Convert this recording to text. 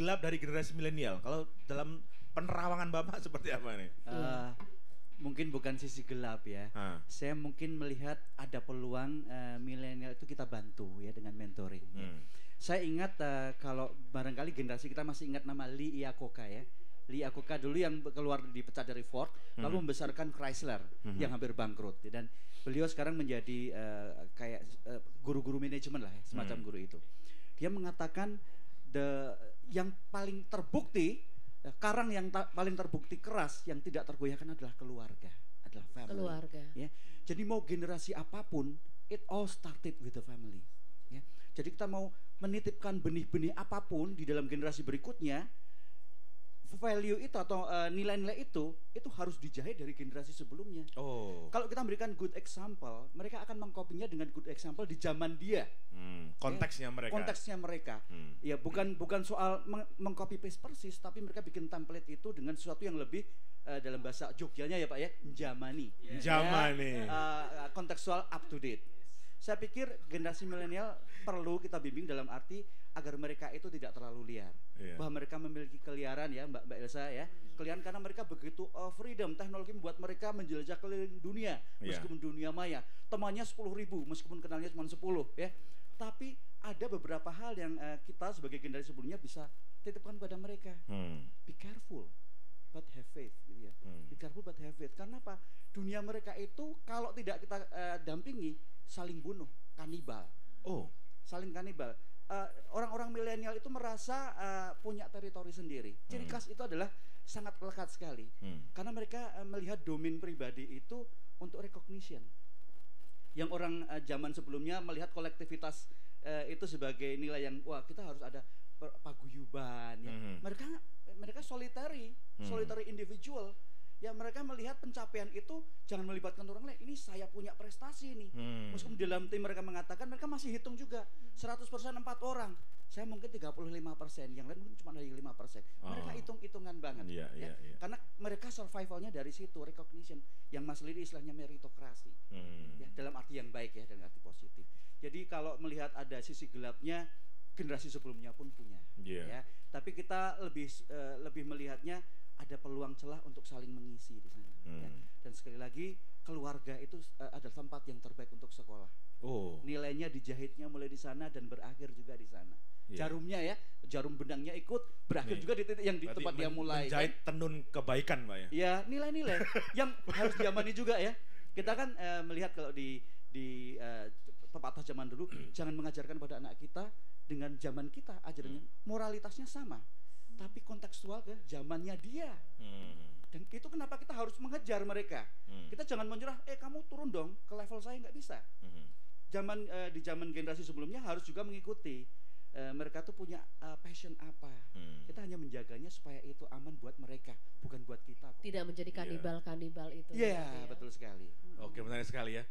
gelap dari generasi milenial. Kalau dalam penerawangan Bapak seperti apa nih? Mungkin bukan sisi gelap ya. Saya mungkin melihat ada peluang milenial itu kita bantu ya dengan mentoring. Ya. Saya ingat kalau barangkali generasi kita masih ingat nama Lee Iacocca ya. Lee Iacocca dulu yang keluar dipecat dari Ford, lalu membesarkan Chrysler yang hampir bangkrut. Dan beliau sekarang menjadi kayak guru-guru manajemen lah, ya, semacam guru itu. Dia mengatakan yang paling terbukti, karang yang paling terbukti keras yang tidak tergoyahkan adalah keluarga, adalah family. Keluarga. Ya. Jadi mau generasi apapun, it all started with the family. Ya. Jadi kita mau menitipkan benih-benih apapun di dalam generasi berikutnya, value itu atau nilai-nilai itu harus dijahit dari generasi sebelumnya. Kalau kita memberikan good example, mereka akan mengkopinya dengan good example di zaman dia. Konteksnya mereka. Konteksnya mereka. Ya bukan soal mengcopy paste persis, tapi mereka bikin template itu dengan sesuatu yang lebih dalam bahasa Jogjanya ya Pak ya, njamani. Njamani. Ya, kontekstual up to date. Saya pikir generasi milenial perlu kita bimbing dalam arti agar mereka itu tidak terlalu liar. Bahwa mereka memiliki keliaran ya Mbak Elsa ya. Keliaran karena mereka begitu freedom, teknologi membuat mereka menjelajah keliling dunia meskipun dunia maya. Temannya 10.000 meskipun kenalnya cuma 10 ya. Tapi ada beberapa hal yang kita sebagai generasi sebelumnya bisa titipkan pada mereka. Be careful but have faith gitu ya. Be careful but have faith. Karena apa? Dunia mereka itu kalau tidak kita dampingi saling bunuh, kanibal. Saling kanibal. Orang-orang milenial itu merasa punya teritori sendiri. Ciri khas itu adalah sangat lekat sekali. Karena mereka melihat domain pribadi itu untuk recognition. Yang orang zaman sebelumnya melihat kolektivitas itu sebagai nilai yang wah kita harus ada paguyuban ya. Mereka solitary individual. Ya mereka melihat pencapaian itu jangan melibatkan orang lain. Ini saya punya prestasi nih. Meskipun di dalam tim mereka mengatakan mereka masih hitung juga 100% 4 orang. Saya mungkin 35%, yang lain mungkin cuma dari 5%. Mereka hitung-hitungan banget. Karena mereka survivalnya dari situ, recognition. Yang Mas Lili istilahnya meritokrasi. Ya, dalam arti yang baik ya, dalam arti positif. Jadi kalau melihat ada sisi gelapnya, generasi sebelumnya pun punya. Ya. Tapi kita lebih melihatnya ada peluang celah untuk saling mengisi di sana. Ya. Dan sekali lagi keluarga itu adalah tempat yang terbaik untuk sekolah. Nilainya dijahitnya mulai di sana dan berakhir juga di sana. Jarumnya ya, jarum benangnya ikut berakhir juga di titik yang di tempat dia mulai. Menjahit tenun kebaikan Pak ya. Ya nilai-nilai yang harus diamani juga ya. Kita kan melihat kalau di pepatah zaman dulu, jangan mengajarkan pada anak kita dengan zaman kita ajarannya moralitasnya sama. Tapi kontekstual ke zamannya dia. Dan itu kenapa kita harus mengejar mereka. Kita jangan menyerah, kamu turun dong ke level saya, nggak bisa. Di zaman generasi sebelumnya harus juga mengikuti. Mereka tuh punya passion apa. Kita hanya menjaganya supaya itu aman buat mereka, bukan buat kita kok. Tidak menjadi kanibal-kanibal itu. Iya, betul sekali. Oke, menarik sekali ya.